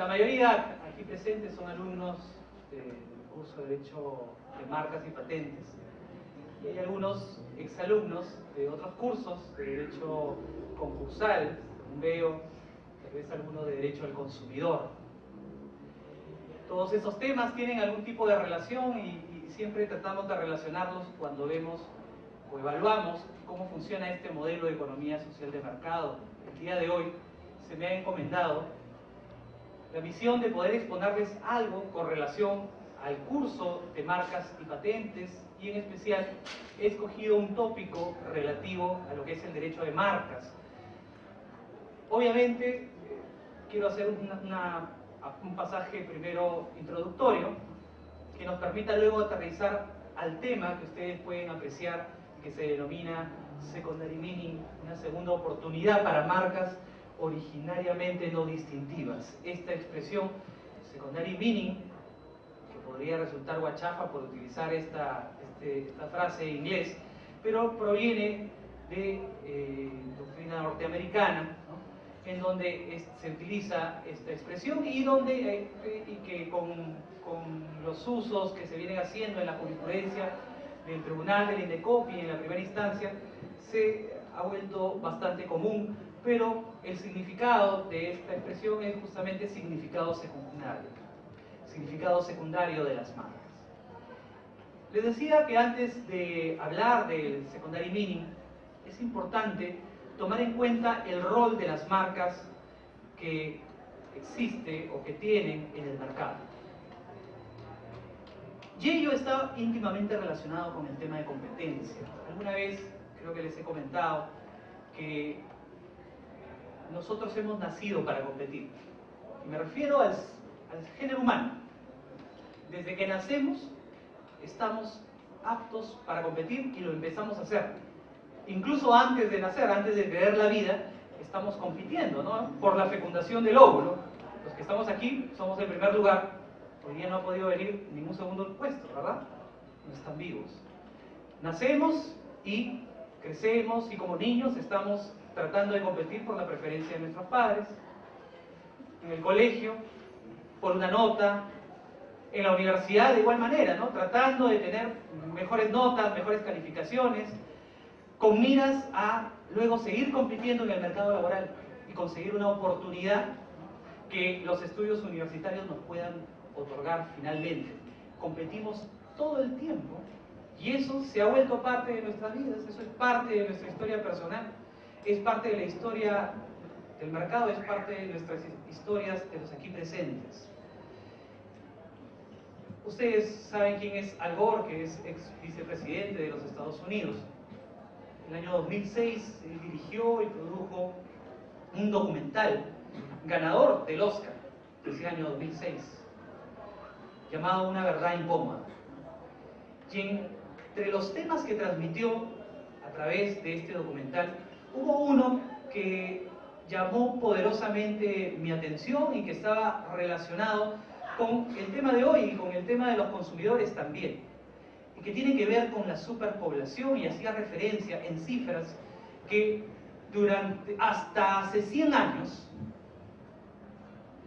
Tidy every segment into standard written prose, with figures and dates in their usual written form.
La mayoría aquí presentes son alumnos del curso de Derecho de Marcas y Patentes. Y hay algunos exalumnos de otros cursos de Derecho Concursal, veo tal vez alguno de Derecho al Consumidor. Todos esos temas tienen algún tipo de relación y siempre tratamos de relacionarlos cuando vemos o evaluamos cómo funciona este modelo de economía social de mercado. El día de hoy se me ha encomendado la misión de poder exponerles algo con relación al curso de marcas y patentes, y en especial he escogido un tópico relativo a lo que es el derecho de marcas. Obviamente quiero hacer un pasaje primero introductorio que nos permita luego aterrizar al tema que ustedes pueden apreciar, que se denomina secondary meaning, una segunda oportunidad para marcas originariamente no distintivas. Esta expresión, secondary meaning, que podría resultar guachafa por utilizar esta frase en inglés, pero proviene de doctrina norteamericana, ¿no?, en donde se utiliza esta expresión y que con los usos que se vienen haciendo en la jurisprudencia del Tribunal del INDECOPI en la primera instancia, se ha vuelto bastante común, pero el significado de esta expresión es justamente significado secundario de las marcas. Les decía que antes de hablar del secondary meaning, es importante tomar en cuenta el rol de las marcas que existe o que tienen en el mercado. Y ello está íntimamente relacionado con el tema de competencia. Alguna vez creo que les he comentado que nosotros hemos nacido para competir. Y me refiero al género humano. Desde que nacemos estamos aptos para competir y lo empezamos a hacer. Incluso antes de nacer, antes de tener la vida, estamos compitiendo, ¿no?, por la fecundación del óvulo. Los que estamos aquí somos el primer lugar. Hoy día no ha podido venir ningún segundo puesto, ¿verdad? No están vivos. Nacemos y crecemos y como niños estamos tratando de competir por la preferencia de nuestros padres. En el colegio, por una nota. En la universidad de igual manera, ¿no?, tratando de tener mejores notas, mejores calificaciones, con miras a luego seguir compitiendo en el mercado laboral y conseguir una oportunidad que los estudios universitarios nos puedan otorgar finalmente. Competimos todo el tiempo y eso se ha vuelto parte de nuestras vidas, eso es parte de nuestra historia personal, es parte de la historia del mercado, es parte de nuestras historias de los aquí presentes. Ustedes saben quién es Al Gore, que es ex vicepresidente de los Estados Unidos. En el año 2006 él dirigió y produjo un documental ganador del Oscar de ese año 2006, llamado Una verdad incómoda. Y entre los temas que transmitió a través de este documental, hubo uno que llamó poderosamente mi atención y que estaba relacionado con el tema de hoy y con el tema de los consumidores también, y que tiene que ver con la superpoblación, y hacía referencia en cifras que hasta hace 100 años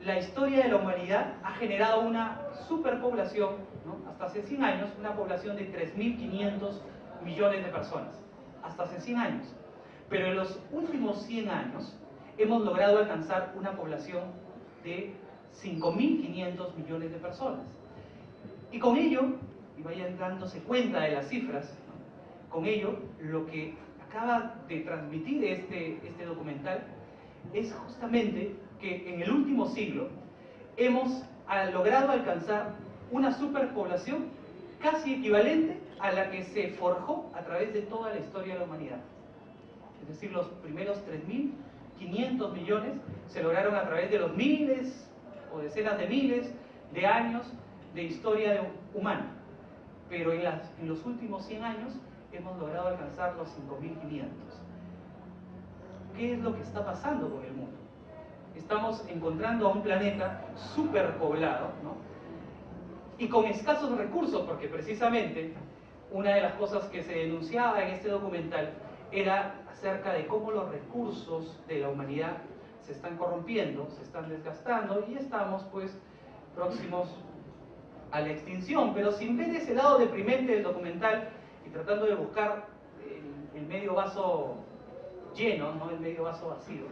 la historia de la humanidad ha generado una superpoblación, ¿no?, hasta hace 100 años una población de 3.500 millones de personas, hasta hace 100 años, pero en los últimos 100 años hemos logrado alcanzar una población de 5.500 millones de personas. Y con ello, y vayan dándose cuenta de las cifras, ¿no?, con ello lo que acaba de transmitir este documental es justamente que en el último siglo hemos logrado alcanzar una superpoblación casi equivalente a la que se forjó a través de toda la historia de la humanidad. Es decir, los primeros 3.500 millones se lograron a través de los miles o decenas de miles de años de historia humana, pero en los últimos 100 años hemos logrado alcanzar los 5.500. ¿Qué es lo que está pasando con el mundo? Estamos encontrando a un planeta superpoblado, ¿no?, y con escasos recursos, porque precisamente una de las cosas que se denunciaba en este documental era acerca de cómo los recursos de la humanidad se están corrompiendo, se están desgastando y estamos pues próximos a la extinción. Pero sin ver ese lado deprimente del documental y tratando de buscar el medio vaso lleno, no el medio vaso vacío,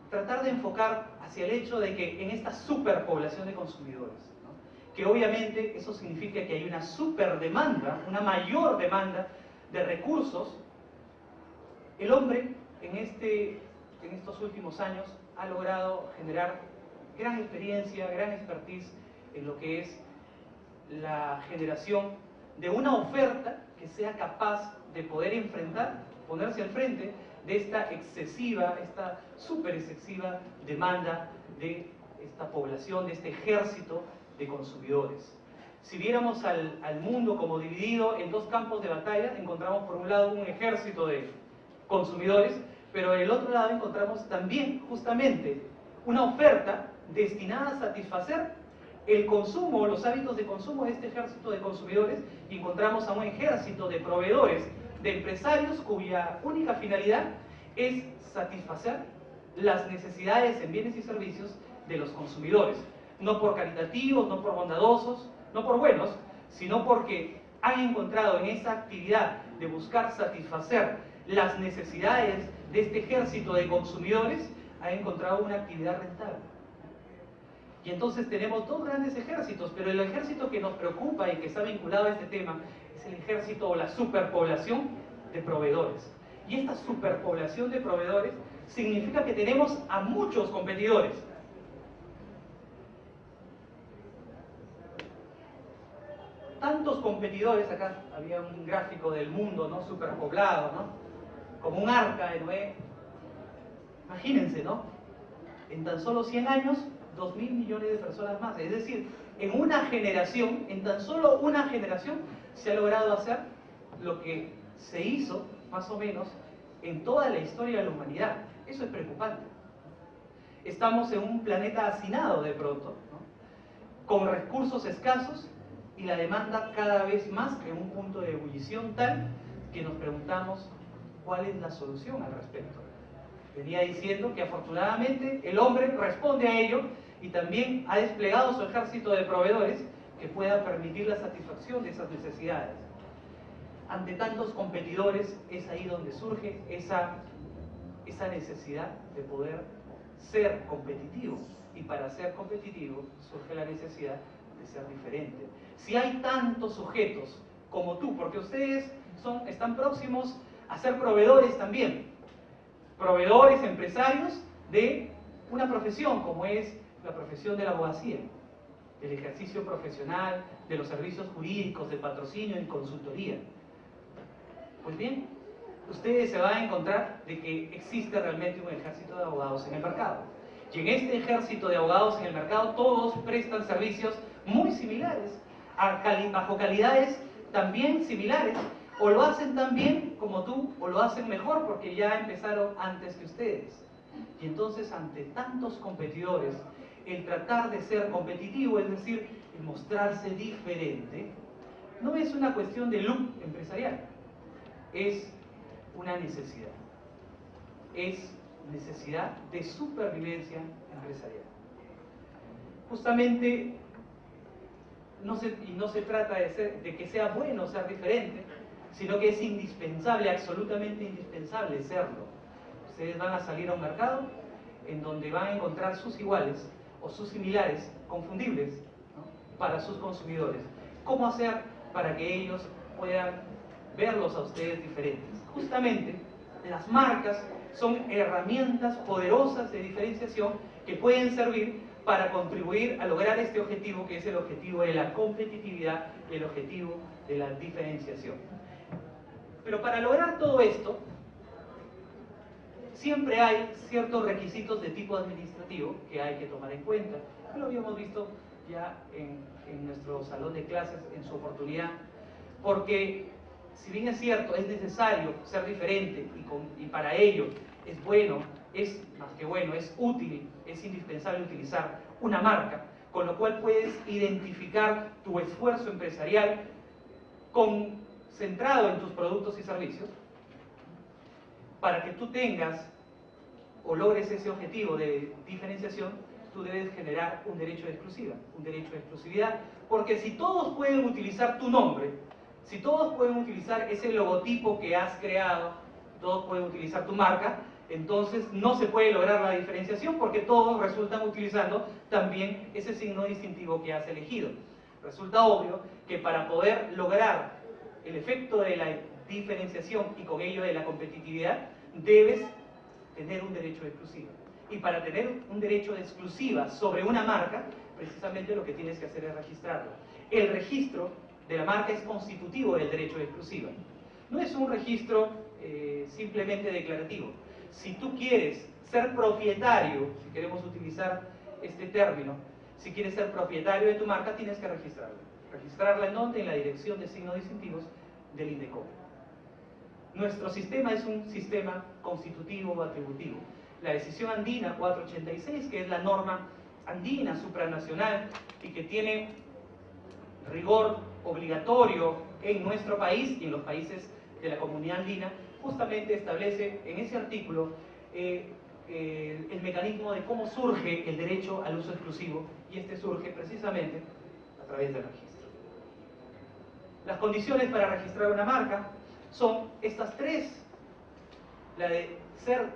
tratar de enfocar hacia el hecho de que en esta superpoblación de consumidores, ¿no? Que obviamente eso significa que hay una superdemanda, una mayor demanda de recursos, el hombre en estos últimos años ha logrado generar gran experiencia, gran expertise en lo que es la generación de una oferta que sea capaz de poder enfrentar, ponerse al frente de esta excesiva, esta súper excesiva demanda de esta población, de este ejército de consumidores. Si viéramos al mundo como dividido en dos campos de batalla, encontramos por un lado un ejército de consumidores, pero del otro lado encontramos también justamente una oferta destinada a satisfacer el consumo, los hábitos de consumo de este ejército de consumidores, y encontramos a un ejército de proveedores, de empresarios cuya única finalidad es satisfacer las necesidades en bienes y servicios de los consumidores, no por caritativos, no por bondadosos, no por buenos, sino porque han encontrado en esa actividad de buscar satisfacer las necesidades de este ejército de consumidores, han encontrado una actividad rentable. Y entonces tenemos dos grandes ejércitos, pero el ejército que nos preocupa y que está vinculado a este tema es el ejército o la superpoblación de proveedores. Y esta superpoblación de proveedores significa que tenemos a muchos competidores. Tantos competidores, acá había un gráfico del mundo, ¿no? Superpoblado, ¿no? Como un arca de Noé. Imagínense, ¿no? En tan solo 100 años, 2.000 millones de personas más. Es decir, en una generación, en tan solo una generación, se ha logrado hacer lo que se hizo, más o menos, en toda la historia de la humanidad. Eso es preocupante. Estamos en un planeta hacinado de pronto, ¿no? Con recursos escasos y la demanda cada vez más en un punto de ebullición tal que nos preguntamos cuál es la solución al respecto. Venía diciendo que afortunadamente el hombre responde a ello y también ha desplegado su ejército de proveedores que pueda permitir la satisfacción de esas necesidades. Ante tantos competidores es ahí donde surge esa necesidad de poder ser competitivo, y para ser competitivo surge la necesidad de ser diferente. Si hay tantos sujetos como tú, porque ustedes están próximos a ser proveedores también, proveedores, empresarios de una profesión como es la profesión de la abogacía, del ejercicio profesional, de los servicios jurídicos, de patrocinio y consultoría. Pues bien, ustedes se van a encontrar de que existe realmente un ejército de abogados en el mercado. Y en este ejército de abogados en el mercado todos prestan servicios muy similares, bajo calidades también similares, o lo hacen tan bien como tú, o lo hacen mejor porque ya empezaron antes que ustedes. Y entonces ante tantos competidores, el tratar de ser competitivo, es decir, el mostrarse diferente, no es una cuestión de look empresarial, es una necesidad. Es necesidad de supervivencia empresarial. Justamente, no se trata de que sea bueno ser diferente, sino que es indispensable, absolutamente indispensable serlo. Ustedes van a salir a un mercado en donde van a encontrar sus iguales o sus similares confundibles, ¿no? Para sus consumidores. ¿Cómo hacer para que ellos puedan verlos a ustedes diferentes? Justamente, las marcas son herramientas poderosas de diferenciación que pueden servir para contribuir a lograr este objetivo, que es el objetivo de la competitividad y el objetivo de la diferenciación. Pero para lograr todo esto, siempre hay ciertos requisitos de tipo administrativo que hay que tomar en cuenta. Lo habíamos visto ya en nuestro salón de clases en su oportunidad, porque si bien es cierto, es necesario ser diferente y para ello es bueno, es más que bueno, es útil, es indispensable utilizar una marca, con lo cual puedes identificar tu esfuerzo empresarial centrado en tus productos y servicios, para que tú tengas o logres ese objetivo de diferenciación, tú debes generar un derecho de exclusiva, un derecho de exclusividad, porque si todos pueden utilizar tu nombre, si todos pueden utilizar ese logotipo que has creado, todos pueden utilizar tu marca, entonces no se puede lograr la diferenciación porque todos resultan utilizando también ese signo distintivo que has elegido. Resulta obvio que para poder lograr el efecto de la diferenciación y con ello de la competitividad, debes tener un derecho de exclusiva. Y para tener un derecho de exclusiva sobre una marca, precisamente lo que tienes que hacer es registrarlo. El registro de la marca es constitutivo del derecho de exclusiva. No es un registro simplemente declarativo. Si tú quieres ser propietario, si queremos utilizar este término, si quieres ser propietario de tu marca, tienes que registrarla. ¿Registrarla en dónde? En la dirección de signos distintivos del INDECOM. Nuestro sistema es un sistema constitutivo o atributivo. La decisión andina 486, que es la norma andina supranacional y que tiene rigor obligatorio en nuestro país y en los países de la comunidad andina, justamente establece en ese artículo el mecanismo de cómo surge el derecho al uso exclusivo, y este surge precisamente a través del registro. Las condiciones para registrar una marca son estas tres: la de ser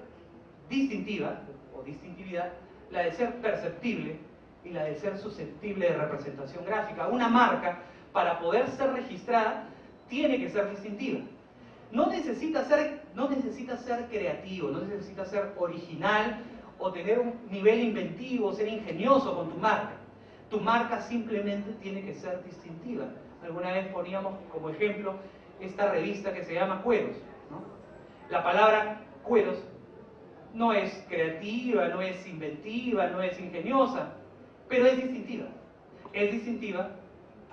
distintiva o distintividad, la de ser perceptible y la de ser susceptible de representación gráfica. Una marca, para poder ser registrada, tiene que ser distintiva. No necesita ser creativo, no necesita ser original o tener un nivel inventivo, ser ingenioso con tu marca. Tu marca simplemente tiene que ser distintiva. Alguna vez poníamos como ejemplo esta revista que se llama Cueros, ¿no? La palabra cueros no es creativa, no es inventiva, no es ingeniosa, pero es distintiva. Es distintiva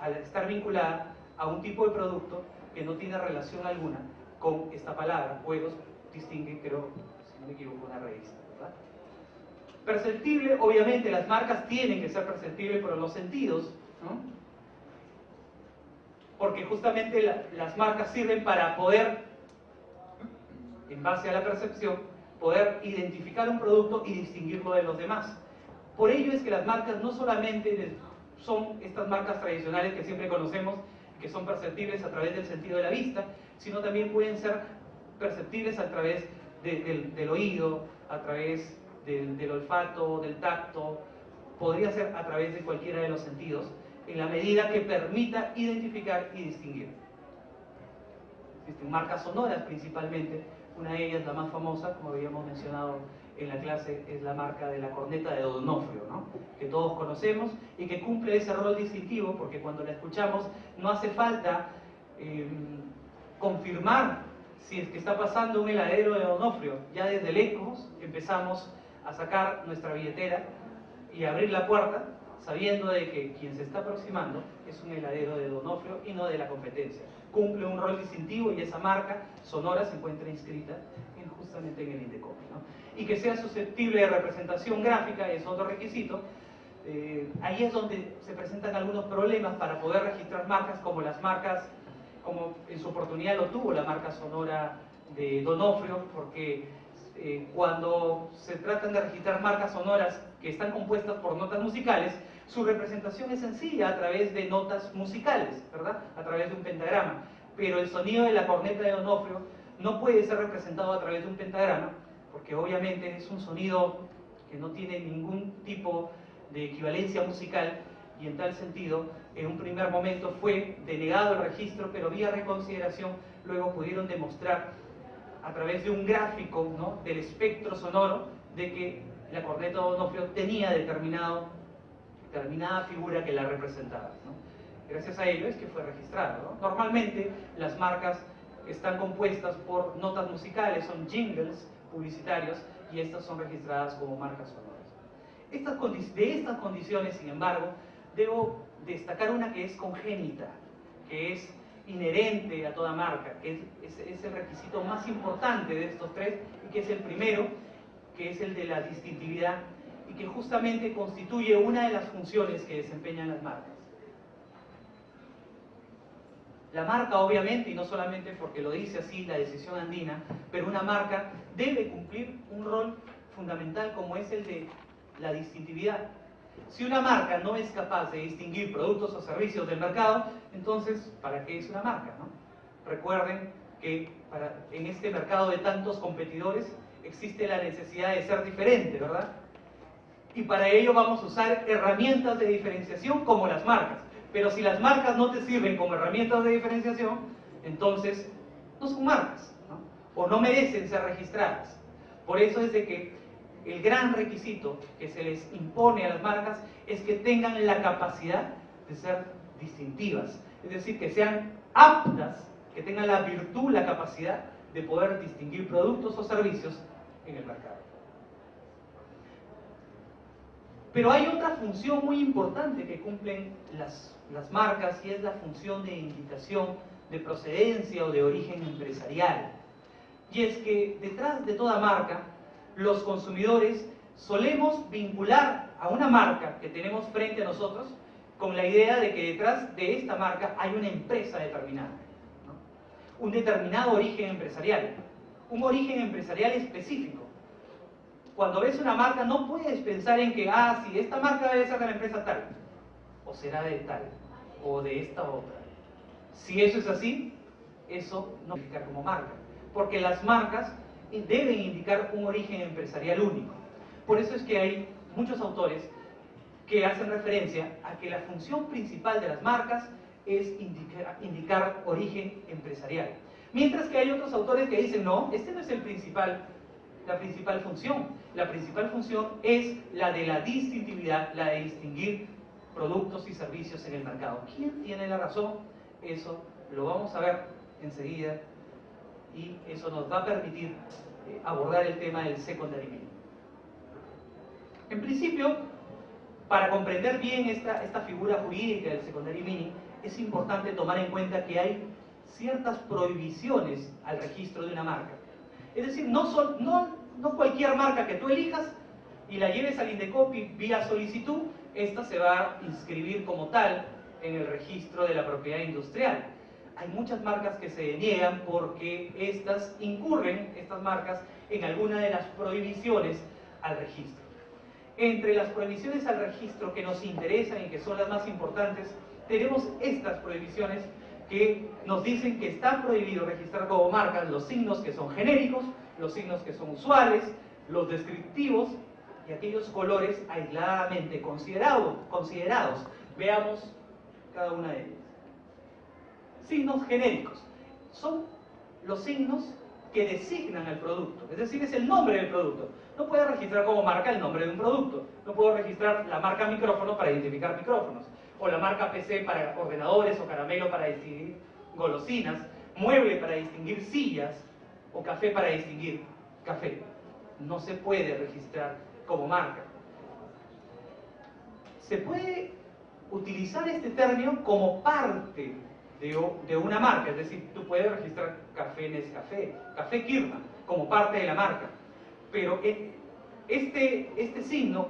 al estar vinculada a un tipo de producto que no tiene relación alguna con esta palabra. Cueros distingue, creo, si no me equivoco, una revista, ¿verdad? Perceptible, obviamente las marcas tienen que ser perceptibles por los sentidos, ¿no? Porque justamente las marcas sirven para poder, en base a la percepción, poder identificar un producto y distinguirlo de los demás. Por ello es que las marcas no solamente son estas marcas tradicionales que siempre conocemos, que son perceptibles a través del sentido de la vista, sino también pueden ser perceptibles a través del oído, a través del olfato, del tacto, podría ser a través de cualquiera de los sentidos, en la medida que permita identificar y distinguir. Existen marcas sonoras principalmente, una de ellas, la más famosa, como habíamos mencionado en la clase, es la marca de la corneta de Donofrio, ¿no? Que todos conocemos y que cumple ese rol distintivo, porque cuando la escuchamos no hace falta confirmar si es que está pasando un heladero de Donofrio. Ya desde lejos empezamos a sacar nuestra billetera y abrir la puerta, sabiendo de que quien se está aproximando es un heladero de Donofrio y no de la competencia. Cumple un rol distintivo y esa marca sonora se encuentra inscrita justamente en el INDECOM, ¿no? Y que sea susceptible de representación gráfica es otro requisito. Ahí es donde se presentan algunos problemas para poder registrar marcas, como las marcas, como en su oportunidad lo tuvo la marca sonora de Donofrio, porque cuando se tratan de registrar marcas sonoras que están compuestas por notas musicales, su representación es sencilla a través de notas musicales, ¿verdad? A través de un pentagrama. Pero el sonido de la corneta de Donofrio no puede ser representado a través de un pentagrama, porque obviamente es un sonido que no tiene ningún tipo de equivalencia musical, y en tal sentido, en un primer momento fue denegado el registro, pero vía reconsideración luego pudieron demostrar a través de un gráfico, ¿no?, del espectro sonoro, de que la corneta de Donofrio tenía determinada figura que la representaba, ¿no? Gracias a ello es que fue registrado, ¿no? Normalmente las marcas están compuestas por notas musicales, son jingles publicitarios, y estas son registradas como marcas sonoras. De estas condiciones, sin embargo, debo destacar una que es congénita, que es inherente a toda marca, que es el requisito más importante de estos tres, y que es el primero, que es el de la distintividad, y que justamente constituye una de las funciones que desempeñan las marcas. La marca, obviamente, y no solamente porque lo dice así la decisión andina, pero una marca debe cumplir un rol fundamental como es el de la distintividad. Si una marca no es capaz de distinguir productos o servicios del mercado, entonces, ¿para qué es una marca, no? Recuerden que en este mercado de tantos competidores existe la necesidad de ser diferente, ¿verdad? Y para ello vamos a usar herramientas de diferenciación como las marcas. Pero si las marcas no te sirven como herramientas de diferenciación, entonces no son marcas, ¿no? O no merecen ser registradas. Por eso es de que el gran requisito que se les impone a las marcas es que tengan la capacidad de ser distintivas. Es decir, que sean aptas, que tengan la virtud, la capacidad de poder distinguir productos o servicios en el mercado. Pero hay otra función muy importante que cumplen las marcas, y es la función de indicación de procedencia o de origen empresarial. Y es que detrás de toda marca, los consumidores solemos vincular a una marca que tenemos frente a nosotros con la idea de que detrás de esta marca hay una empresa determinada, ¿no? Un determinado origen empresarial, un origen empresarial específico. Cuando ves una marca no puedes pensar en que, sí, esta marca debe ser de la empresa tal, o será de tal, o de esta otra. Si eso es así, eso no se indica como marca, porque las marcas deben indicar un origen empresarial único. Por eso es que hay muchos autores que hacen referencia a que la función principal de las marcas es indicar origen empresarial. Mientras que hay otros autores que dicen, no, este no es la principal función. La principal función es la de la distintividad, la de distinguir productos y servicios en el mercado. ¿Quién tiene la razón? Eso lo vamos a ver enseguida, y eso nos va a permitir abordar el tema del secondary meaning. En principio, para comprender bien esta figura jurídica del secondary meaning, es importante tomar en cuenta que hay ciertas prohibiciones al registro de una marca. Es decir, no cualquier marca que tú elijas y la lleves al Indecopi vía solicitud, esta se va a inscribir como tal en el registro de la propiedad industrial. Hay muchas marcas que se deniegan porque estas marcas, en alguna de las prohibiciones al registro. Entre las prohibiciones al registro que nos interesan y que son las más importantes, tenemos estas prohibiciones que nos dicen que está prohibido registrar como marcas los signos que son genéricos, los signos que son usuales, los descriptivos y aquellos colores aisladamente considerados. Veamos cada una de ellas. Signos genéricos son los signos que designan al producto, es decir, es el nombre del producto. No puedo registrar como marca el nombre de un producto, no puedo registrar la marca micrófono para identificar micrófonos, o la marca PC para ordenadores, o caramelo para distinguir golosinas, mueble para distinguir sillas, o café para distinguir café. No se puede registrar como marca. Se puede utilizar este término como parte de una marca, es decir, tú puedes registrar café Nescafé, café Kirma, como parte de la marca, pero este signo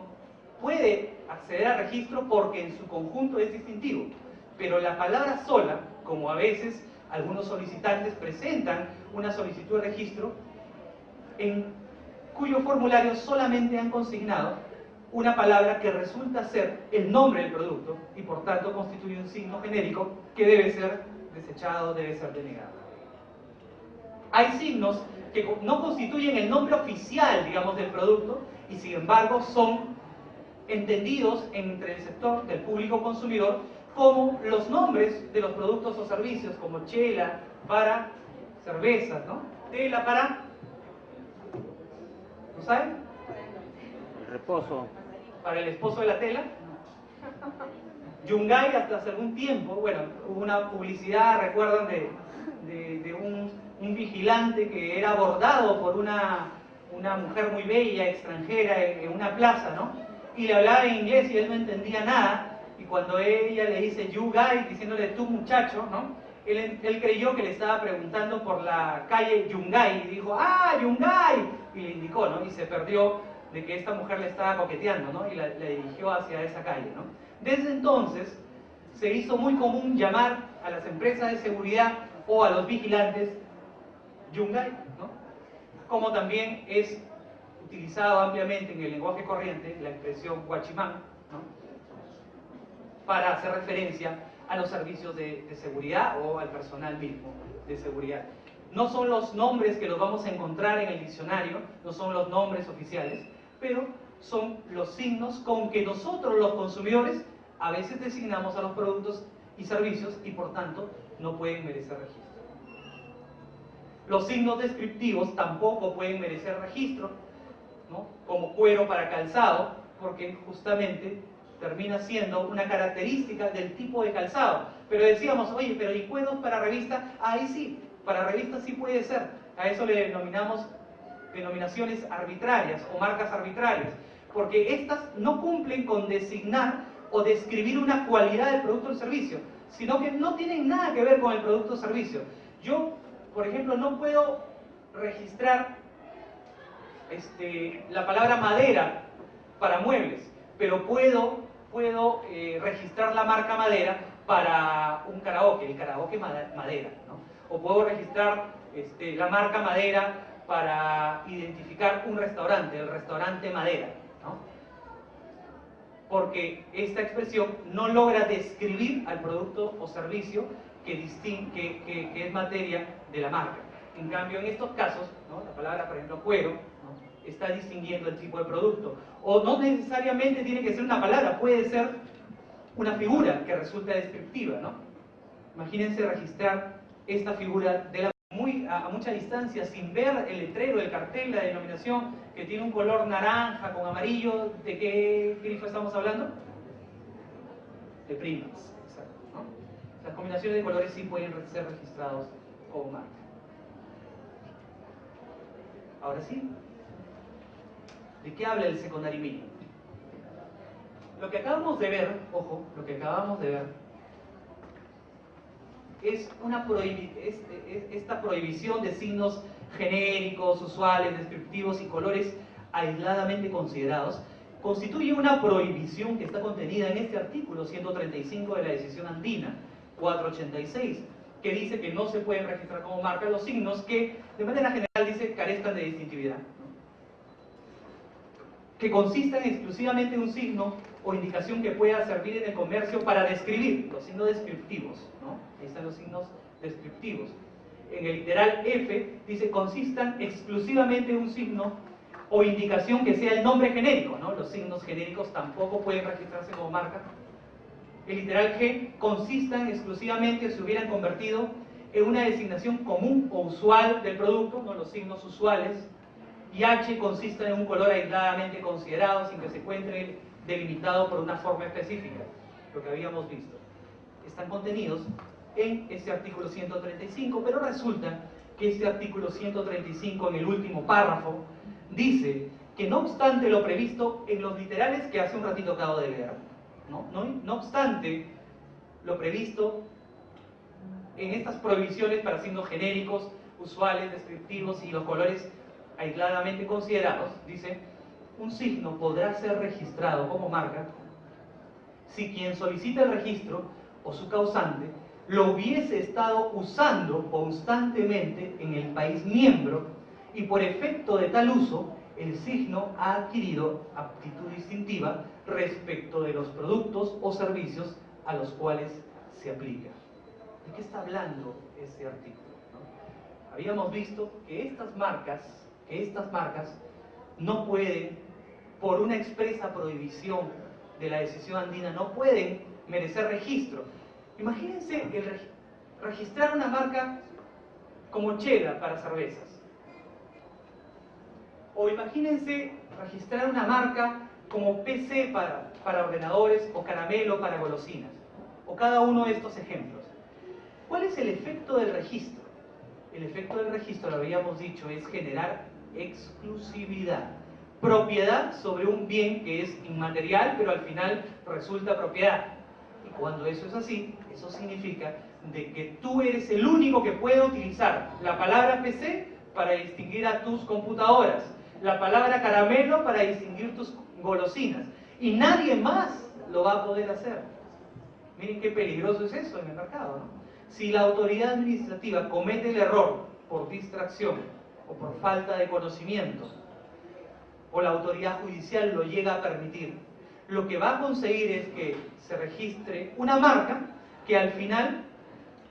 puede acceder al registro porque en su conjunto es distintivo, pero la palabra sola, como a veces algunos solicitantes presentan una solicitud de registro en cuyo formulario solamente han consignado una palabra que resulta ser el nombre del producto y por tanto constituye un signo genérico que debe ser desechado, debe ser denegado. Hay signos que no constituyen el nombre oficial, digamos, del producto y sin embargo son entendidos entre el sector del público consumidor como los nombres de los productos o servicios, como chela para cervezas, ¿no? Tela para... ¿No saben? El reposo. Para el esposo de la tela. Yungay hasta hace algún tiempo, bueno, hubo una publicidad, recuerdan, de un vigilante que era abordado por una mujer muy bella, extranjera, en una plaza, ¿no? Y le hablaba en inglés y él no entendía nada, y cuando ella le dice you guy, diciéndole tú muchacho, ¿no? Él creyó que le estaba preguntando por la calle Yungay, y dijo, Yungay, y le indicó, ¿no? Y se perdió de que esta mujer le estaba coqueteando, ¿no? Y la dirigió hacia esa calle, ¿no? Desde entonces se hizo muy común llamar a las empresas de seguridad o a los vigilantes Yungay, ¿no? Como también es utilizado ampliamente en el lenguaje corriente la expresión guachimán, ¿no?, para hacer referencia a los servicios de seguridad o al personal mismo de seguridad. No son los nombres que los vamos a encontrar en el diccionario, no son los nombres oficiales, pero son los signos con que nosotros los consumidores a veces designamos a los productos y servicios y por tanto no pueden merecer registro. Los signos descriptivos tampoco pueden merecer registro, ¿no?, como cuero para calzado, porque justamente termina siendo una característica del tipo de calzado. Pero decíamos, oye, pero ¿y cueros para revista? Ahí sí, para revista sí puede ser. A eso le denominamos denominaciones arbitrarias o marcas arbitrarias, porque estas no cumplen con designar o describir una cualidad del producto o servicio, sino que no tienen nada que ver con el producto o servicio. Yo, por ejemplo, no puedo registrar la palabra madera para muebles, pero puedo registrar la marca madera para un karaoke, el karaoke madera, ¿no? O puedo registrar la marca madera para identificar un restaurante, el restaurante madera, ¿no? Porque esta expresión no logra describir al producto o servicio que es materia de la marca. En cambio, en estos casos, ¿no?, la palabra, por ejemplo, cuero, ¿no?, está distinguiendo el tipo de producto. O no necesariamente tiene que ser una palabra, puede ser una figura que resulta descriptiva, ¿no? Imagínense registrar esta figura a mucha distancia, sin ver el letrero, el cartel, la denominación, que tiene un color naranja con amarillo. ¿De qué grifo estamos hablando? De Primax, exacto, ¿no? Las combinaciones de colores sí pueden ser registrados como marca. Ahora sí, ¿de qué habla el secondary meaning? Lo que acabamos de ver, ojo, lo que acabamos de ver es esta prohibición de signos genéricos, usuales, descriptivos y colores aisladamente considerados, constituye una prohibición que está contenida en este artículo 135 de la decisión andina 486, que dice que no se pueden registrar como marca los signos que, de manera general, dice, carezcan de distintividad, ¿no?, que consistan exclusivamente en un signo o indicación que pueda servir en el comercio para describir, los signos descriptivos, ¿no? Ahí están los signos descriptivos. En el literal F dice consistan exclusivamente en un signo o indicación que sea el nombre genérico, ¿no? Los signos genéricos tampoco pueden registrarse como marca. El literal G consistan exclusivamente, se hubieran convertido en una designación común o usual del producto, ¿no?, los signos usuales. Y H consiste en un color aisladamente considerado sin que se encuentre delimitado por una forma específica, lo que habíamos visto. Están contenidos en este artículo 135, pero resulta que este artículo 135, en el último párrafo, dice que no obstante lo previsto en los literales que hace un ratito acabo de leer, no obstante lo previsto en estas prohibiciones para signos genéricos, usuales, descriptivos y los colores aisladamente considerados, dice, un signo podrá ser registrado como marca si quien solicita el registro o su causante lo hubiese estado usando constantemente en el país miembro y por efecto de tal uso el signo ha adquirido aptitud distintiva respecto de los productos o servicios a los cuales se aplica. ¿De qué está hablando este artículo, ¿no? Habíamos visto que estas marcas no pueden, por una expresa prohibición de la decisión andina, no pueden merecer registro. Imagínense registrar una marca como Cheddar para cervezas. O imagínense registrar una marca como PC para ordenadores o Caramelo para golosinas. O cada uno de estos ejemplos. ¿Cuál es el efecto del registro? El efecto del registro, lo habíamos dicho, es generar exclusividad, propiedad sobre un bien que es inmaterial, pero al final resulta propiedad. Y cuando eso es así, eso significa de que tú eres el único que puede utilizar la palabra PC para distinguir a tus computadoras, la palabra caramelo para distinguir tus golosinas, y nadie más lo va a poder hacer. Miren qué peligroso es eso en el mercado, ¿no? Si la autoridad administrativa comete el error por distracción o por falta de conocimiento o la autoridad judicial lo llega a permitir, lo que va a conseguir es que se registre una marca que al final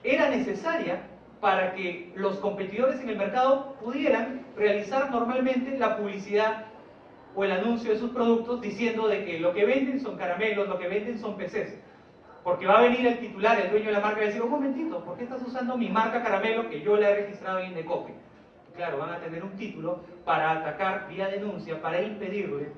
era necesaria para que los competidores en el mercado pudieran realizar normalmente la publicidad o el anuncio de sus productos diciendo de que lo que venden son caramelos, lo que venden son PCs. Porque va a venir el titular, el dueño de la marca, y va a decir, un momentito, ¿por qué estás usando mi marca caramelo que yo la he registrado en Indecopi? Claro, van a tener un título para atacar vía denuncia, para impedirle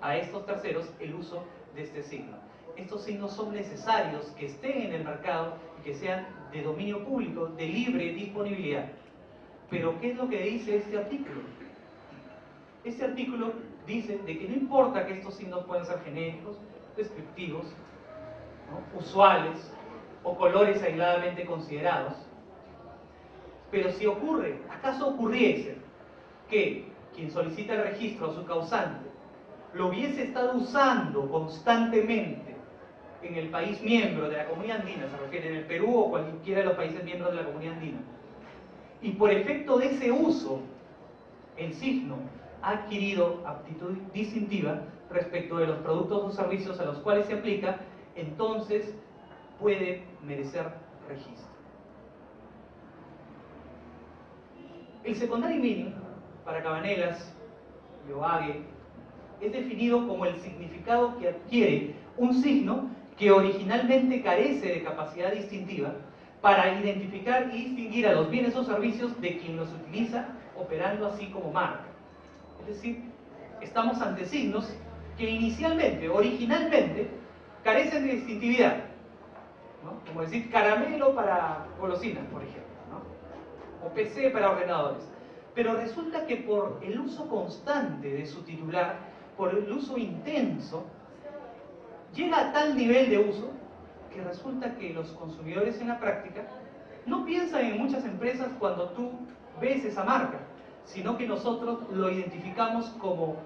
a estos terceros el uso de este signo. Estos signos son necesarios que estén en el mercado y que sean de dominio público, de libre disponibilidad. Pero ¿qué es lo que dice este artículo? Este artículo dice de que no importa que estos signos puedan ser genéricos, descriptivos, ¿no?, usuales o colores aisladamente considerados, pero si ocurre, ¿acaso ocurriese que quien solicita el registro a su causante lo hubiese estado usando constantemente en el país miembro de la Comunidad Andina, se refiere en el Perú o cualquiera de los países miembros de la Comunidad Andina, y por efecto de ese uso el signo ha adquirido aptitud distintiva respecto de los productos o servicios a los cuales se aplica, entonces puede merecer registro? El secondary meaning para Cabanelas y Ohague es definido como el significado que adquiere un signo que originalmente carece de capacidad distintiva para identificar y distinguir a los bienes o servicios de quien los utiliza, operando así como marca. Es decir, estamos ante signos que inicialmente, originalmente, carecen de distintividad, ¿no? Como decir caramelo para golosinas, por ejemplo, ¿no?, o PC para ordenadores. Pero resulta que por el uso constante de su titular, por el uso intenso, llega a tal nivel de uso que resulta que los consumidores en la práctica no piensan en muchas empresas cuando tú ves esa marca, sino que nosotros lo identificamos como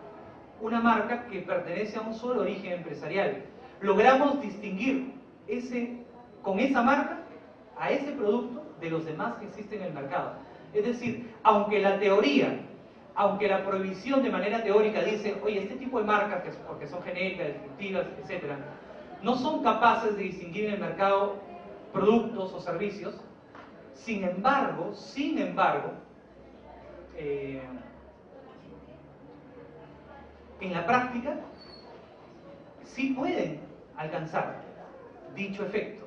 una marca que pertenece a un solo origen empresarial. Logramos distinguir con esa marca a ese producto de los demás que existen en el mercado. Es decir, aunque la prohibición de manera teórica dice, oye, este tipo de marcas, porque son genéricas, descriptivas, etc., no son capaces de distinguir en el mercado productos o servicios, sin embargo, en la práctica sí pueden alcanzar dicho efecto.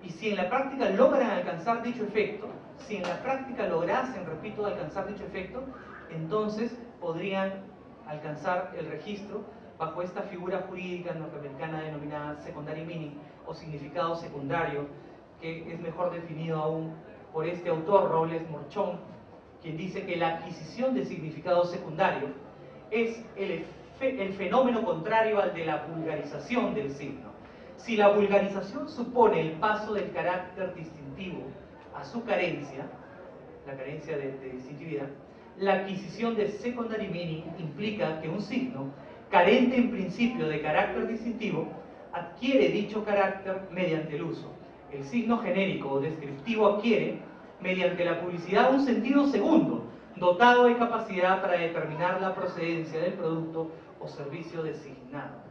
Y si en la práctica logran alcanzar dicho efecto, si en la práctica lograsen, repito, alcanzar dicho efecto, entonces podrían alcanzar el registro bajo esta figura jurídica norteamericana denominada secondary meaning o significado secundario, que es mejor definido aún por este autor, Robles Morchón, quien dice que la adquisición de significado secundario es el fenómeno contrario al de la vulgarización del signo. Si la vulgarización supone el paso del carácter distintivo a su carencia, la carencia de distintividad, la adquisición de secondary meaning implica que un signo, carente en principio de carácter distintivo, adquiere dicho carácter mediante el uso. El signo genérico o descriptivo adquiere, mediante la publicidad, un sentido segundo, dotado de capacidad para determinar la procedencia del producto o servicio designado.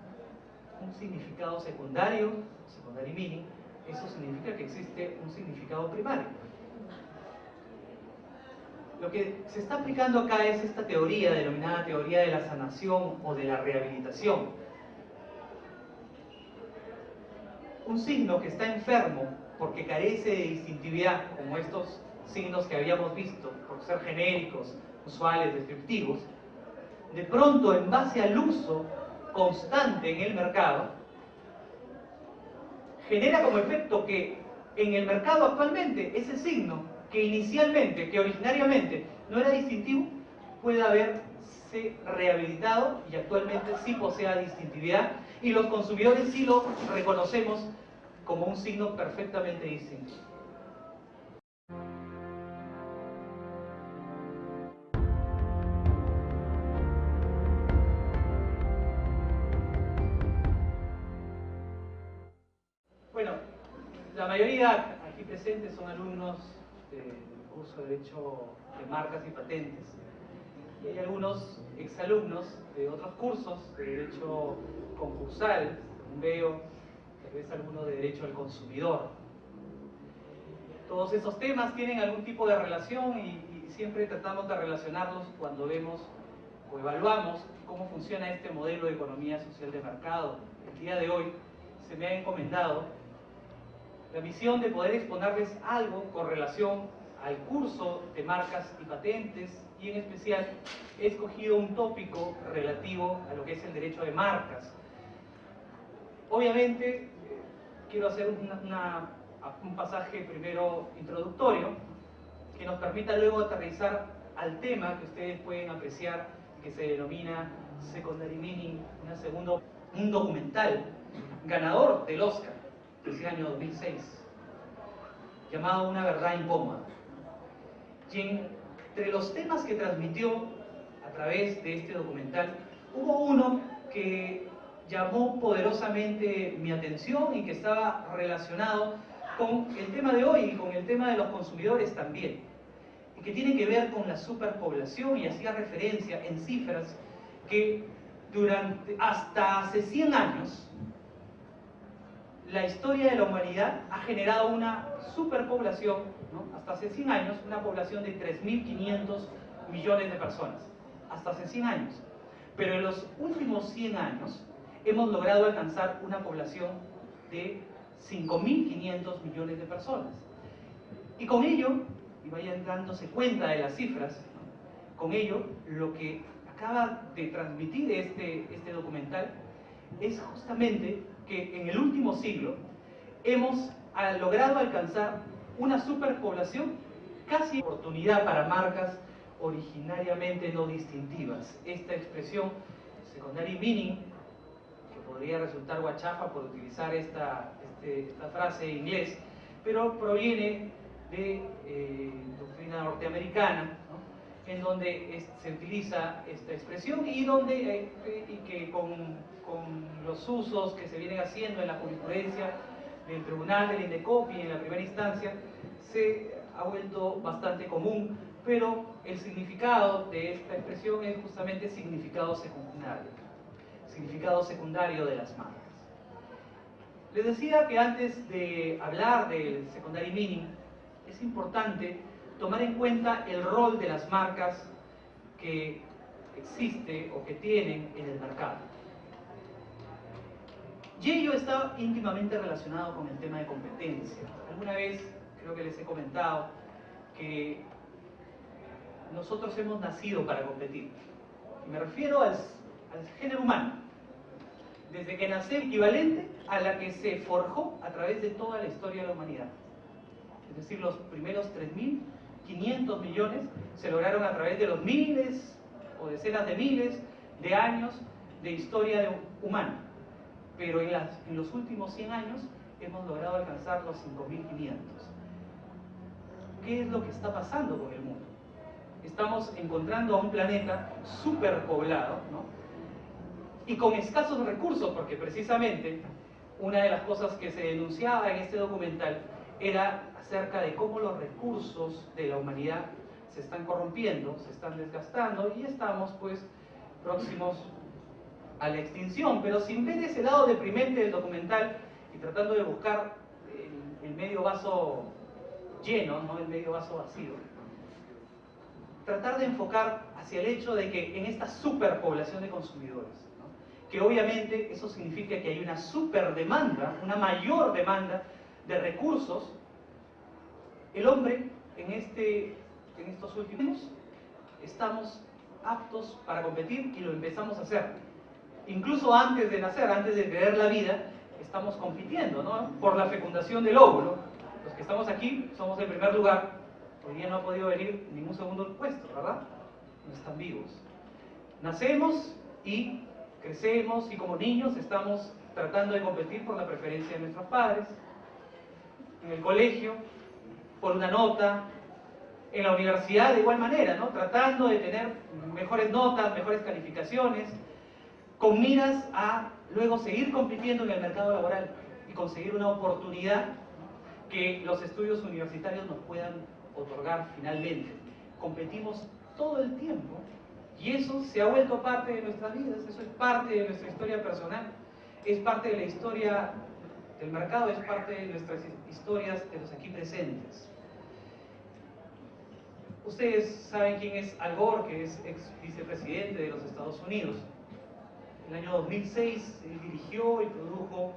Un significado secundario, secondary meaning, eso significa que existe un significado primario. Lo que se está aplicando acá es esta teoría denominada teoría de la sanación o de la rehabilitación. Un signo que está enfermo porque carece de distintividad, como estos signos que habíamos visto, por ser genéricos, usuales, descriptivos, de pronto, en base al uso constante en el mercado, genera como efecto que en el mercado actualmente ese signo que originariamente no era distintivo, pueda haberse rehabilitado y actualmente sí posea distintividad, y los consumidores sí lo reconocemos como un signo perfectamente distintivo. Bueno, la mayoría aquí presentes son alumnos del curso de Derecho de Marcas y Patentes. y hay algunos exalumnos de otros cursos de Derecho Concursal, veo tal vez alguno de Derecho al Consumidor. Todos esos temas tienen algún tipo de relación y siempre tratamos de relacionarlos cuando vemos o evaluamos cómo funciona este modelo de economía social de mercado. El día de hoy se me ha encomendado la misión de poder exponerles algo con relación al curso de marcas y patentes, y en especial he escogido un tópico relativo a lo que es el derecho de marcas. Obviamente quiero hacer un pasaje primero introductorio que nos permita luego aterrizar al tema que ustedes pueden apreciar, que se denomina Secondary Meaning, un documental ganador del Oscar de ese año 2006, llamado Una verdad incómoda. Y entre los temas que transmitió a través de este documental, hubo uno que llamó poderosamente mi atención y que estaba relacionado con el tema de hoy y con el tema de los consumidores también, y que tiene que ver con la superpoblación, y hacía referencia en cifras que hasta hace 100 años la historia de la humanidad ha generado una superpoblación, ¿no? Hasta hace 100 años, una población de 3.500 millones de personas, hasta hace 100 años. Pero en los últimos 100 años hemos logrado alcanzar una población de 5.500 millones de personas. Y con ello, y vayan dándose cuenta de las cifras, ¿no? Con ello, lo que acaba de transmitir este documental es justamente que en el último siglo hemos logrado alcanzar una superpoblación, casi oportunidad para marcas originariamente no distintivas. Esta expresión, secondary meaning, que podría resultar guachafa por utilizar esta frase en inglés, pero proviene de doctrina norteamericana, ¿no? En donde se utiliza esta expresión y que con los usos que se vienen haciendo en la jurisprudencia del Tribunal del INDECOPI en la primera instancia, se ha vuelto bastante común, pero el significado de esta expresión es justamente significado secundario de las marcas. Les decía que antes de hablar del secondary meaning, es importante tomar en cuenta el rol de las marcas que existe o que tienen en el mercado. Y ello está íntimamente relacionado con el tema de competencia. Alguna vez creo que les he comentado que nosotros hemos nacido para competir. Y me refiero al género humano. Desde que nace, equivalente a la que se forjó a través de toda la historia de la humanidad. Es decir, los primeros 3.500 millones se lograron a través de los miles o decenas de miles de años de historia humana. Pero en los últimos 100 años hemos logrado alcanzar los 5.500. ¿Qué es lo que está pasando con el mundo? Estamos encontrando a un planeta superpoblado, ¿no? Y con escasos recursos, porque precisamente una de las cosas que se denunciaba en este documental era acerca de cómo los recursos de la humanidad se están corrompiendo, se están desgastando y estamos pues próximos a la extinción, pero sin ver ese lado deprimente del documental y tratando de buscar el medio vaso lleno, no el medio vaso vacío. Tratar de enfocar hacia el hecho de que en esta superpoblación de consumidores, ¿no? Que obviamente eso significa que hay una superdemanda, una mayor demanda de recursos, el hombre en estos últimos estamos aptos para competir y lo empezamos a hacer. Incluso antes de nacer, antes de crear la vida, estamos compitiendo, ¿no? Por la fecundación del óvulo. Los que estamos aquí somos el primer lugar. Hoy día no ha podido venir ningún segundo puesto, ¿verdad? No están vivos. Nacemos y crecemos y como niños estamos tratando de competir por la preferencia de nuestros padres. En el colegio, por una nota. En la universidad de igual manera, ¿no? Tratando de tener mejores notas, mejores calificaciones, con miras a luego seguir compitiendo en el mercado laboral y conseguir una oportunidad que los estudios universitarios nos puedan otorgar finalmente. Competimos todo el tiempo Y eso se ha vuelto parte de nuestras vidas, eso es parte de nuestra historia personal, es parte de la historia del mercado, es parte de nuestras historias de los aquí presentes. Ustedes saben quién es Al Gore, que es ex vicepresidente de los Estados Unidos. En el año 2006 dirigió y produjo